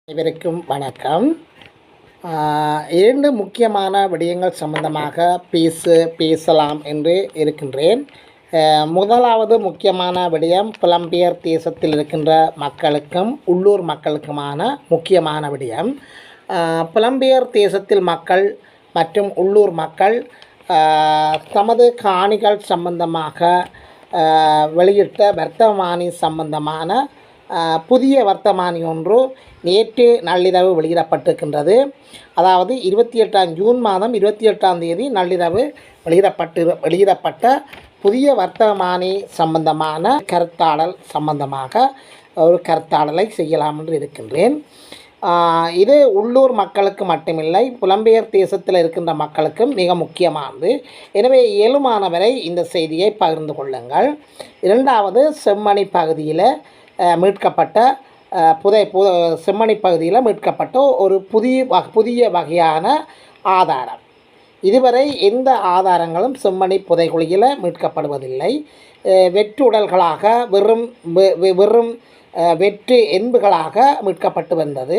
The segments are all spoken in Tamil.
அனைவருக்கும் வணக்கம். இரண்டு முக்கியமான விடயங்கள் சம்பந்தமாக பேசலாம் என்று இருக்கின்றேன். முதலாவது முக்கியமான விடயம் புலம்பெயர் தேசத்தில் இருக்கின்ற மக்களுக்கும் உள்ளூர் மக்களுக்குமான முக்கியமான விடயம். புலம்பெயர் தேசத்தில் மக்கள் மற்றும் உள்ளூர் மக்கள் தமது காணிகள் சம்பந்தமாக வெளியிட்ட வர்த்தமானி சம்பந்தமான புதிய வர்த்தமானி ஒன்று நேற்று நள்ளிரவு வெளியிடப்பட்டிருக்கின்றது. அதாவது 28 ஜூன் மாதம் 28ஆம் தேதி நள்ளிரவு வெளியிடப்பட்ட புதிய வர்த்தமானி சம்பந்தமான கருத்தாடல் சம்பந்தமாக ஒரு கருத்தாடலை செய்யலாம் என்று இருக்கின்றேன். இது உள்ளூர் மக்களுக்கு மட்டுமில்லை, புலம்பெயர் தேசத்தில் இருக்கின்ற மக்களுக்கும் மிக முக்கியமானது. எனவே இயலுமானவரை இந்த செய்தியை பகிர்ந்து கொள்ளுங்கள். இரண்டாவது, செம்மணி பகுதியில் மீட்கப்பட்ட செம்மணி பகுதியில் மீட்கப்பட்ட ஒரு புதிய வகையான ஆதாரம். இதுவரை எந்த ஆதாரங்களும் செம்மணி புதைகுழியில் மீட்கப்படுவதில்லை. வெற்று உடல்களாக வெறும் வெற்று எண்புகளாக மீட்கப்பட்டு வந்தது.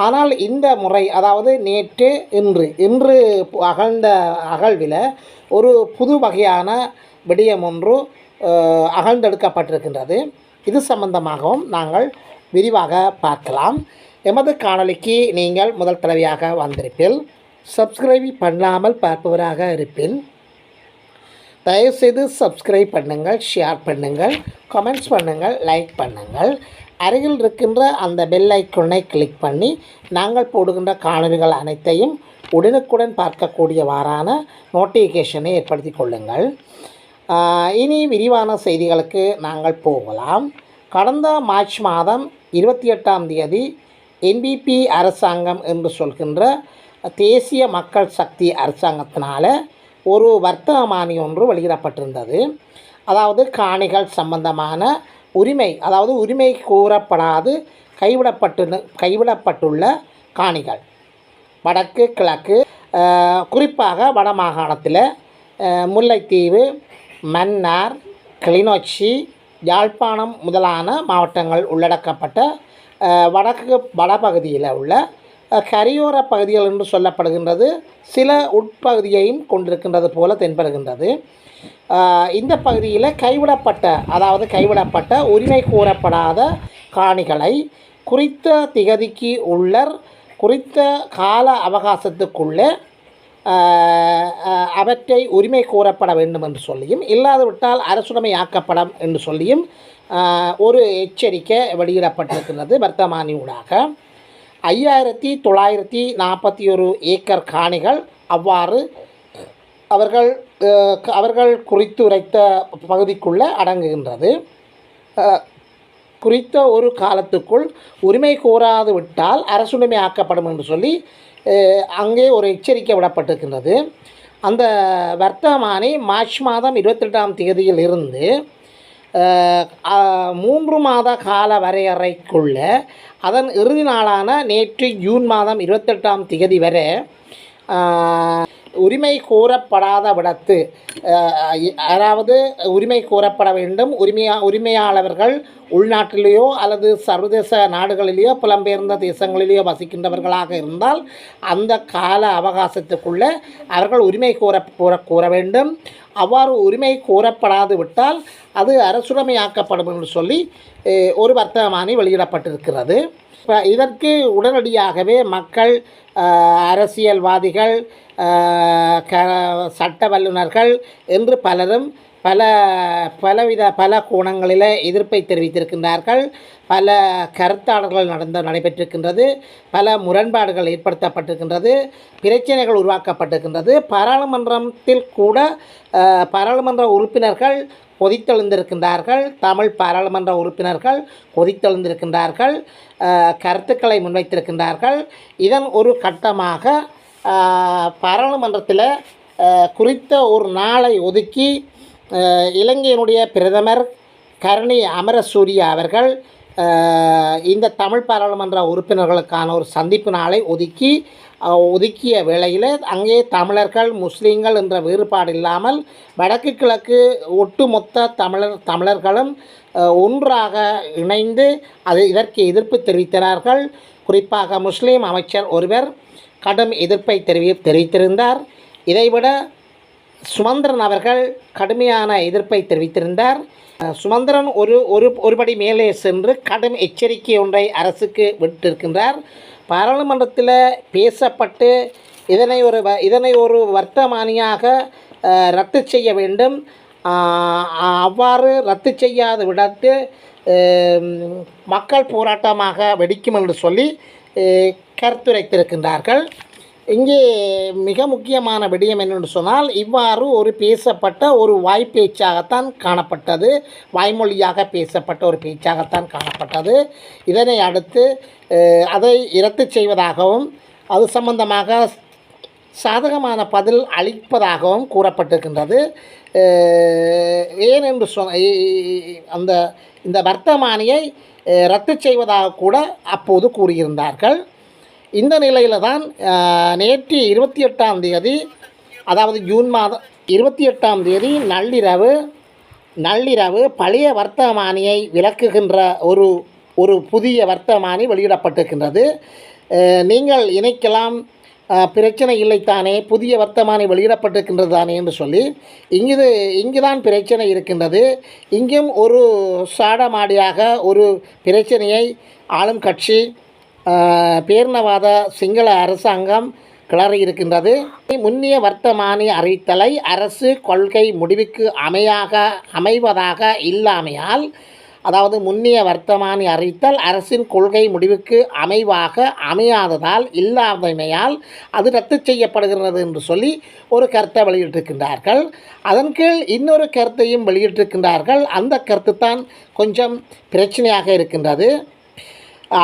ஆனால் இந்த முறை, அதாவது இன்று அகழ்வில் ஒரு புது வகையான விடயம் ஒன்று அகழ்ந்தெடுக்கப்பட்டிருக்கின்றது. இது சம்பந்தமாகவும் நாங்கள் விரிவாக பார்க்கலாம். எமது காணொளிக்கு நீங்கள் முதல் தடவையாக வந்திருப்பில், சப்ஸ்கிரைப் பண்ணாமல் பார்ப்பவராக இருப்பில் தயவுசெய்து சப்ஸ்கிரைப் பண்ணுங்கள், ஷேர் பண்ணுங்கள், கமெண்ட்ஸ் பண்ணுங்கள், லைக் பண்ணுங்கள். அருகில் இருக்கின்ற அந்த பெல் ஐக்கனை கிளிக் பண்ணி நாங்கள் போடுகின்ற காணொளிகள் அனைத்தையும் உடனுக்குடன் பார்க்கக்கூடியவாறான நோட்டிஃபிகேஷனை ஏற்படுத்தி கொள்ளுங்கள். இனி விரிவான செய்திகளுக்கு நாங்கள் போகலாம். கடந்த மார்ச் மாதம் 28ஆம் தேதி என்பிபி அரசாங்கம் என்று சொல்கின்ற தேசிய மக்கள் சக்தி அரசாங்கத்தினால் ஒரு வர்த்தமானி ஒன்று வெளியிடப்பட்டிருந்தது. அதாவது காணிகள் சம்பந்தமான உரிமை கூறப்படாது கைவிடப்பட்டுள்ள காணிகள் வடக்கு கிழக்கு, குறிப்பாக வடமாகாணத்தில் முல்லைத்தீவு, மன்னார், கிளிநொச்சி, யாழ்ப்பாணம் முதலான மாவட்டங்கள் உள்ளடக்கப்பட்ட வடபகுதியில் உள்ள கரையோர பகுதிகள் என்று சொல்லப்படுகின்றது. சில உட்பகுதியையும் கொண்டிருக்கின்றது போல தென்படுகின்றது. இந்த பகுதியில் கைவிடப்பட்ட உரிமை கூறப்படாத காணிகளை குறித்த திகதிக்கு குறித்த கால அவகாசத்துக்குள்ளே அவற்றை உரிமை கோரப்பட வேண்டும் என்று சொல்லியும், இல்லாதுவிட்டால் அரசுடைமையாக்கப்படும் என்று சொல்லியும் ஒரு எச்சரிக்கை வெளியிடப்பட்டிருக்கிறது. வர்த்தமானியூடாக 5941 ஏக்கர் காணிகள் அவ்வாறு அவர்கள் குறித்துரைத்த பகுதிக்குள்ளே அடங்குகின்றது. குறித்த ஒரு காலத்துக்குள் உரிமை கோராது விட்டால் அரசுடைமையாக்கப்படும் என்று சொல்லி அங்கே ஒரு எச்சரிக்கை விடப்பட்டிருக்கின்றது. அந்த வர்த்தமானி மார்ச் மாதம் 28ஆம் தேதியில் இருந்து 3 மாத கால வரையறைக்குள்ள அதன் இறுதி நாளான நேற்று ஜூன் மாதம் 28ஆம் தேதி வரை உரிமை கோரப்படாத விடத்து, அதாவது உரிமை கோரப்பட வேண்டும், உரிமையாளர்கள் உள்நாட்டிலேயோ அல்லது சர்வதேச நாடுகளிலேயோ புலம்பெயர்ந்த தேசங்களிலேயோ வசிக்கின்றவர்களாக இருந்தால் அந்த கால அவகாசத்துக்குள்ளே அவர்கள் உரிமை கோர வேண்டும். அவ்வாறு உரிமை கோரப்படாது விட்டால் அது அரசுடைமையாக்கப்படும் என்று சொல்லி ஒரு வர்த்தமானி வெளியிடப்பட்டிருக்கிறது. இதற்கு உடனடியாகவே மக்கள், அரசியல்வாதிகள், சட்ட வல்லுநர்கள் என்று பலரும் பல கோணங்களில் எதிர்ப்பை தெரிவித்திருக்கின்றார்கள். பல கருத்தாடல்கள் நடைபெற்றிருக்கின்றது. பல முரண்பாடுகள் ஏற்படுத்தப்பட்டிருக்கின்றது. பிரச்சனைகள் உருவாக்கப்பட்டிருக்கின்றது. பாராளுமன்றத்தில் கூட பாராளுமன்ற உறுப்பினர்கள் கொதித்தெழுந்திருக்கின்றார்கள். தமிழ் பாராளுமன்ற உறுப்பினர்கள் கொதித்தெழுந்திருக்கின்றார்கள், கருத்துக்களை முன்வைத்திருக்கின்றார்கள். இதன் ஒரு கட்டமாக பாராளுமன்றத்தில் குறித்த ஒரு நாளை ஒதுக்கி இலங்கையினுடைய பிரதமர் கரணி அமரசூரிய அவர்கள் இந்த தமிழ் பாராளுமன்ற உறுப்பினர்களுக்கான ஒரு சந்திப்பு நாளை ஒதுக்கி ஒதுக்கிய வேளையில் அங்கே தமிழர்கள் முஸ்லீம்கள் என்ற வேறுபாடு இல்லாமல் வடக்கு கிழக்கு ஒட்டுமொத்த தமிழர்களும் ஒன்றாக இணைந்து இதற்கு எதிர்ப்பு தெரிவித்தார்கள். குறிப்பாக முஸ்லீம் அமைச்சர் ஒருவர் கடும் எதிர்ப்பை தெரிவித்திருந்தார். இதைவிட சுமந்திரன் அவர்கள் கடுமையான எதிர்ப்பை தெரிவித்திருந்தார். சுமந்திரன் ஒருபடி மேலே சென்று கடும் எச்சரிக்கை ஒன்றை அரசுக்கு விட்டிருக்கின்றார். பாராளுமன்றத்தில் பேசப்பட்டு இதனை ஒரு வர்த்தமானியாக ரத்து செய்ய வேண்டும், அவ்வாறு ரத்து செய்யாத விடத்து மக்கள் போராட்டமாக வெடிக்கும் என்று சொல்லி கருத்துரைத்திருக்கின்றார்கள். இங்கே மிக முக்கியமான விடயம் என்னென்று சொன்னால், இவ்வாறு ஒரு பேசப்பட்ட ஒரு வாய்ப்பேச்சாகத்தான் காணப்பட்டது, வாய்மொழியாக பேசப்பட்ட ஒரு பேச்சாகத்தான் காணப்பட்டது. இதனை அடுத்து அதை ரத்து செய்வதாகவும் அது சம்பந்தமாக சாதகமான பதில் அளிப்பதாகவும் கூறப்பட்டிருக்கின்றது. ஏனென்று இந்த வர்த்தமானியை ரத்து செய்வதாக கூட அப்போது கூறியிருந்தார்கள். இந்த நிலையில் தான் நேற்று 28ஆம் தேதி, அதாவது ஜூன் மாதம் 28ஆம் தேதி நள்ளிரவு பழைய வர்த்தமானியை விளக்குகின்ற ஒரு புதிய வர்த்தமானி வெளியிடப்பட்டிருக்கின்றது. நீங்கள் இணைக்கலாம், பிரச்சனை இல்லைத்தானே, புதிய வர்த்தமானி வெளியிடப்பட்டிருக்கின்றது தானே என்று சொல்லி இங்குதான் பிரச்சனை இருக்கின்றது. இங்கும் ஒரு சாடமாடியாக ஒரு பிரச்சனையை ஆளும் கட்சி பேரினவாத சிங்கள அரசாங்கம் கிளறி இருக்கின்றது. முன்னிய வர்த்தமானி அறிவித்தலை அரசு கொள்கை முடிவுக்கு அமைவதாக இல்லாமையால், அதாவது முன்னிய வர்த்தமானி அறிவித்தல் அரசின் கொள்கை முடிவுக்கு அமையாததால் இல்லாதமையால் அது ரத்து செய்யப்படுகிறது என்று சொல்லி ஒரு கருத்தை வெளியிட்டிருக்கின்றார்கள். அதன் கீழ் இன்னொரு கருத்தையும் வெளியிட்டிருக்கின்றார்கள். அந்த கருத்து தான் கொஞ்சம் பிரச்சனையாக இருக்கின்றது.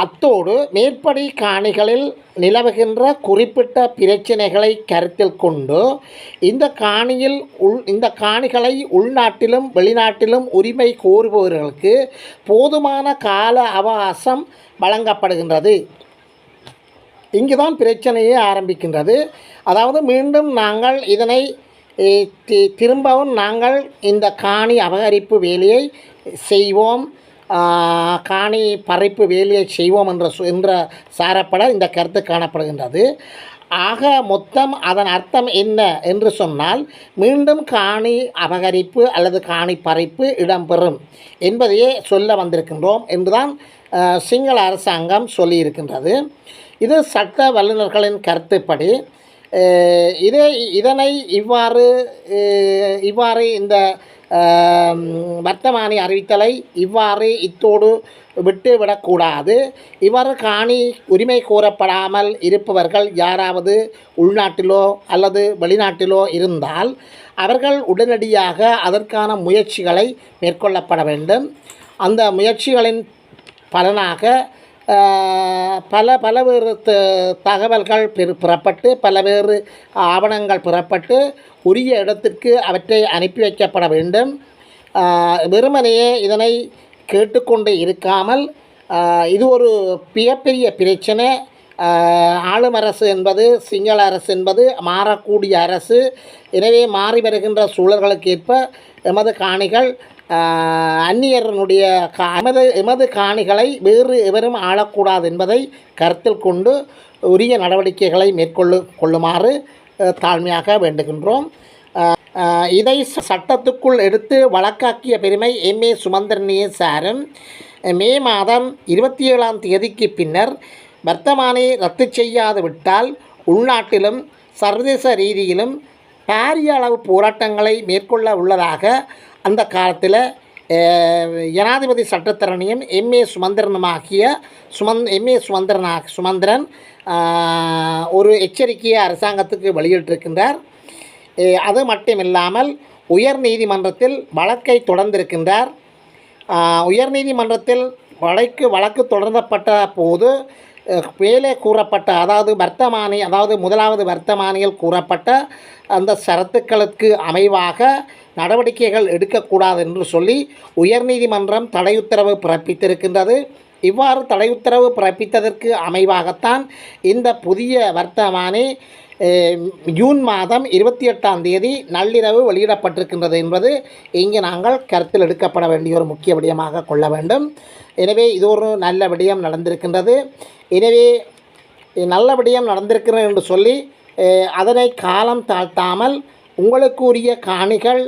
அத்தோடு மேற்படி காணிகளில் நிலவுகின்ற குறிப்பிட்ட பிரச்சினைகளை கருத்தில் கொண்டு இந்த காணிகளை உள்நாட்டிலும் வெளிநாட்டிலும் உரிமை கோருபவர்களுக்கு போதுமான கால அவகாசம் வழங்கப்படுகின்றது. இங்குதான் பிரச்சனையே ஆரம்பிக்கின்றது. அதாவது மீண்டும் நாங்கள் இதனை திரும்பவும் இந்த காணி அபகரிப்பு வேலையை செய்வோம், காணி பறிப்பு வேலையை செய்வோம் என்ற சாரப்பட இந்த கருத்து காணப்படுகின்றது. ஆக மொத்தம் அதன் அர்த்தம் என்ன என்று சொன்னால், மீண்டும் காணி அபகரிப்பு அல்லது காணி பறிப்பு இடம்பெறும் என்பதையே சொல்ல வந்திருக்கின்றோம் என்றுதான் சிங்கள அரசாங்கம் சொல்லியிருக்கின்றது. இது சட்ட வல்லுநர்களின் கருத்துப்படி இதனை இவ்வாறு இந்த வர்த்தமானி அறிவித்தலை இத்தோடு விட்டுவிடக்கூடாது. இவ்வாறு காணி உரிமை கோரப்படாமல் இருப்பவர்கள் யாராவது உள்நாட்டிலோ அல்லது வெளிநாட்டிலோ இருந்தால் அவர்கள் உடனடியாக அதற்கான முயற்சிகளை மேற்கொள்ளப்பட வேண்டும். அந்த முயற்சிகளின் பலனாக பலவேறு தகவல்கள் பெறப்பட்டு பலவேறு ஆவணங்கள் பெறப்பட்டு உரிய இடத்திற்கு அவற்றை அனுப்பி வைக்கப்பட வேண்டும். வெறுமனையே இதனை கேட்டுக்கொண்டு இருக்காமல், இது ஒரு மிகப்பெரிய பிரச்சனை. ஆளும் அரசு என்பது, சிங்கள அரசு என்பது மாறக்கூடிய அரசு. எனவே மாறி வருகின்ற சூழல்களுக்கு ஏற்ப எமது காணிகள் அந்நியரனுடைய எமது காணிகளை வேறு எவரும் ஆளக்கூடாது என்பதை கருத்தில் கொண்டு உரிய நடவடிக்கைகளை கொள்ளுமாறு தாழ்மையாக வேண்டுகின்றோம். இதை சட்டத்துக்குள் எடுத்து வழக்காக்கிய பெருமை எம்ஏ சுமந்திரனையே சாரும். மே மாதம் 27ஆம் தேதிக்கு பின்னர் வர்த்தமானி ரத்து செய்யாது விட்டால் உள்நாட்டிலும் சர்வதேச ரீதியிலும் பாரிய அளவு போராட்டங்களை மேற்கொள்ள உள்ளதாக அந்த காலத்தில் ஜனாதிபதி சட்டத்தரணியும் எம்ஏ சுமந்திரன் ஒரு எச்சரிக்கையை அரசாங்கத்துக்கு வெளியிட்டிருக்கின்றார். அது மட்டுமில்லாமல் உயர் நீதிமன்றத்தில் வழக்கை தொடர்ந்திருக்கின்றார். உயர்நீதிமன்றத்தில் வழக்கு தொடர்ந்தப்பட்ட போது மேலே கூறப்பட்ட, அதாவது முதலாவது வர்த்தமானியில் கூறப்பட்ட அந்த சரத்துக்களுக்கு அமைவாக நடவடிக்கைகள் எடுக்கக்கூடாது என்று சொல்லி உயர்நீதிமன்றம் தடை உத்தரவு பிறப்பித்திருக்கின்றது. இவ்வாறு தடை உத்தரவு பிறப்பித்ததற்கு அமைவாகத்தான் இந்த புதிய வர்த்தமானி ஜூன் மாதம் 28ஆம் தேதி நள்ளிரவு வெளியிடப்பட்டிருக்கின்றது என்பது இங்கு நாங்கள் கருத்தில் எடுக்கப்பட வேண்டிய ஒரு முக்கிய விடயமாக கொள்ள வேண்டும். எனவே இது ஒரு நல்ல விடயம் நடந்திருக்கின்றது. எனவே நல்ல விடயம் நடந்திருக்கிறது என்று சொல்லி அதனை காலம் தாழ்த்தாமல் உங்களுக்கு உரிய காணிகள்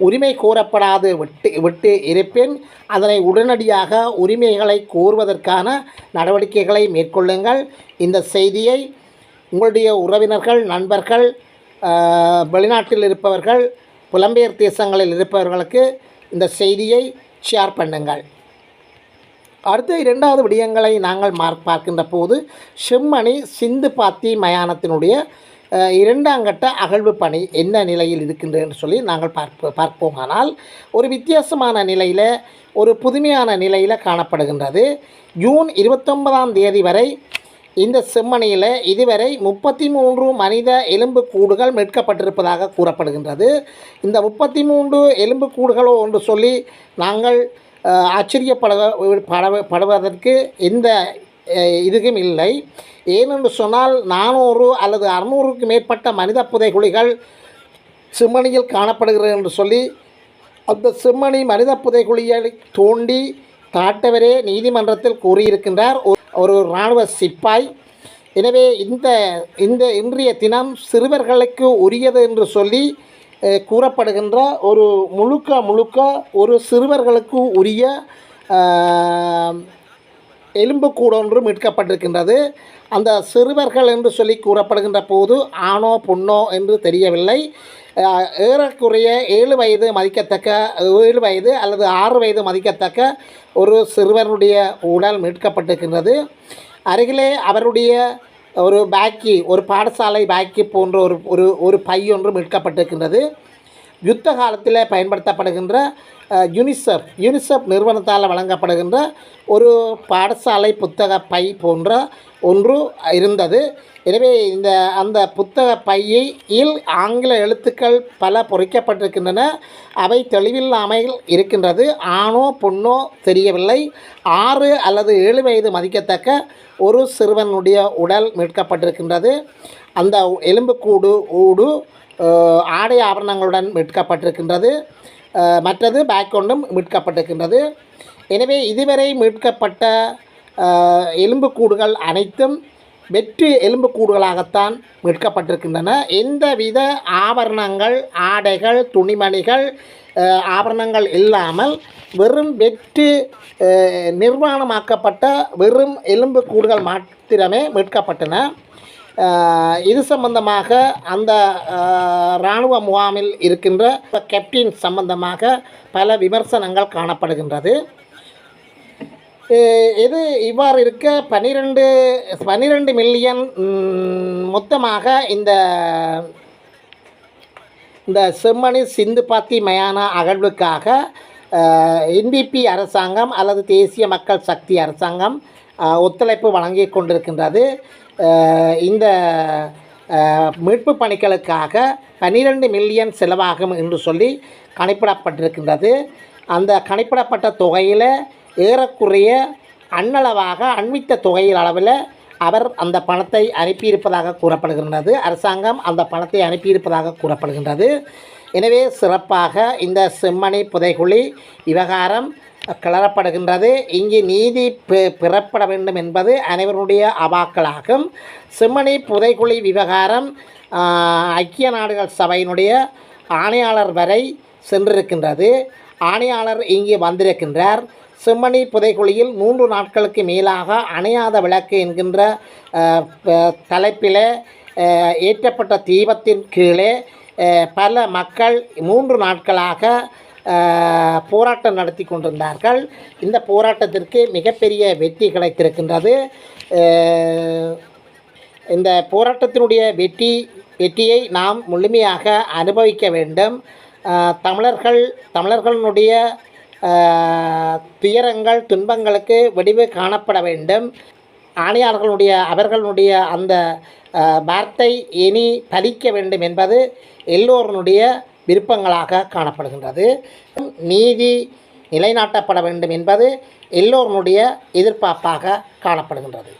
உரிமை கோரப்படாது விட்டு இருப்பின் அதனை உடனடியாக உரிமைகளை கோருவதற்கான நடவடிக்கைகளை மேற்கொள்ளுங்கள். இந்த செய்தியை உங்களுடைய உறவினர்கள், நண்பர்கள், வெளிநாட்டில் இருப்பவர்கள், புலம்பெயர் தேசங்களில் இருப்பவர்களுக்கு இந்த செய்தியை ஷேர் பண்ணுங்கள். அடுத்த 2வது விடயங்களை நாங்கள் பார்க்கின்ற போது செம்மணி சிந்து பாத்தி மயானத்தினுடைய 2ஆம் கட்ட அகழ்வு பணி என்ன நிலையில் இருக்கின்றது என்று சொல்லி நாங்கள் பார்ப்போமானால் ஒரு வித்தியாசமான நிலையில், ஒரு புதுமையான நிலையில் காணப்படுகின்றது. ஜூன் 29ஆம் தேதி வரை இந்த செம்மணியில் இதுவரை 33 மனித எலும்புக்கூடுகள் மீட்கப்பட்டிருப்பதாக கூறப்படுகின்றது. இந்த 33 எலும்புக்கூடுகளோ என்று சொல்லி நாங்கள் ஆச்சரியப்படுவதற்கு எந்த இதுவும் இல்லை. ஏனென்று சொன்னால் 400 அல்லது 600க்கு மேற்பட்ட மனித புதைகுழிகள் செம்மணியில் காணப்படுகிறது என்று சொல்லி அந்த செம்மணி மனித புதைகுழியை தோண்டி தாட்டவரே நீதிமன்றத்தில் கூறியிருக்கின்றார் ஒரு இராணுவ சிப்பாய். எனவே இந்த இன்றைய தினம் சிறுவர்களுக்கு உரியது என்று சொல்லி கூறப்படுகின்ற ஒரு முழுக்க ஒரு சிறுவர்களுக்கு உரிய எலும்புக்கூடு ஒன்று மீட்கப்பட்டிருக்கின்றது. அந்த சிறுவர்கள் என்று சொல்லி கூறப்படுகின்ற போது ஆணோ பொண்ணோ என்று தெரியவில்லை. ஏறக்குறைய 7 வயது மதிக்கத்தக்க 7 வயது அல்லது 6 வயது மதிக்கத்தக்க ஒரு சிறுவனுடைய உடல் மீட்கப்பட்டிருக்கின்றது. அருகிலே அவருடைய ஒரு பேக்கி, ஒரு பாடசாலை பேக்கி போன்ற ஒரு பை ஒன்று மீட்கப்பட்டிருக்கின்றது. யுத்த காலத்தில் பயன்படுத்தப்படுகின்ற யுனிசெஃப் நிறுவனத்தால் வழங்கப்படுகின்ற ஒரு பாடசாலை புத்தக பை போன்ற ஒன்று இருந்தது. எனவே அந்த புத்தக பையில் ஆங்கில எழுத்துக்கள் பல பொறிக்கப்பட்டிருக்கின்றன. அவை தெளிவில்லாமல் இருக்கின்றது. ஆணோ பொண்ணோ தெரியவில்லை. 6 அல்லது 7 வயது மதிக்கத்தக்க ஒரு சிறுவனுடைய உடல் மீட்கப்பட்டிருக்கின்றது. அந்த எலும்புக்கூடு ஆடை ஆபரணங்களுடன் மீட்கப்பட்டிருக்கின்றது. மற்றது பேக் ஒன்றும் மீட்கப்பட்டிருக்கின்றது. எனவே இதுவரை மீட்கப்பட்ட எலும்புக்கூடுகள் அனைத்தும் வெற்று எலும்புக்கூடுகளாகத்தான் மீட்கப்பட்டிருக்கின்றன. எந்தவித ஆபரணங்கள், ஆடைகள், துணிமணிகள், ஆபரணங்கள் இல்லாமல் வெறும் வெற்று நிர்மாணமாக்கப்பட்ட வெறும் எலும்புக்கூடுகள் மாத்திரமே மீட்கப்பட்டன. இது சம்பந்தமாக அந்த இராணுவ முகாமில் இருக்கின்ற கேப்டன் சம்பந்தமாக பல விமர்சனங்கள் காணப்படுகின்றது. இது இவ்வாறு இருக்க 12 மில்லியன் மொத்தமாக இந்த செம்மணி சிந்து பாத்தி மயான அகழ்வுக்காக NPP அரசாங்கம் அல்லது தேசிய மக்கள் சக்தி அரசாங்கம் ஒத்துழைப்பு வழங்கி கொண்டிருக்கின்றது. இந்த மீட்பு பணிகளுக்காக 12 மில்லியன் செலவாகும் என்று சொல்லி கணிப்பிடப்பட்டிருக்கின்றது. அந்த கணிப்பிடப்பட்ட தொகையில் ஏறக்குறைய அண்மித்த தொகையில் அளவில் அவர் அந்த பணத்தை அனுப்பியிருப்பதாக கூறப்படுகின்றது. அரசாங்கம் அந்த பணத்தை அனுப்பியிருப்பதாக கூறப்படுகின்றது. எனவே சிறப்பாக இந்த செம்மணி புதைகுழி விவகாரம் கிளறப்படுகின்றது. இங்கு நீதி பெறப்பட வேண்டும் என்பது அனைவருடைய அவாக்களாகும். செம்மணி புதைகுழி விவகாரம் ஐக்கிய நாடுகள் சபையினுடைய ஆணையாளர் வரை சென்றிருக்கின்றது. ஆணையாளர் இங்கே வந்திருக்கின்றார். செம்மணி புதைகுழியில் 3 நாட்களுக்கு மேலாக அணையாத விளக்கு என்கின்ற தலைப்பில் ஏற்றப்பட்ட தீபத்தின் கீழே பல மக்கள் 3 நாட்களாக போராட்டம் நடத்தி கொண்டிருந்தார்கள். இந்த போராட்டத்திற்கு மிகப்பெரிய வெற்றி கிடைத்திருக்கின்றது. இந்த போராட்டத்தினுடைய வெற்றியை நாம் முழுமையாக அனுபவிக்க வேண்டும். தமிழர்களுடைய துயரங்கள், துன்பங்களுக்கு வடிவு காணப்பட வேண்டும். அவர்களுடைய அந்த வார்த்தை இனி பலிக்க வேண்டும் என்பது எல்லோருடைய விருப்பங்களாக காணப்படுகின்றது. நீதி நிலைநாட்டப்பட வேண்டும் என்பது எல்லோருடைய எதிர்பார்ப்பாக காணப்படுகின்றது.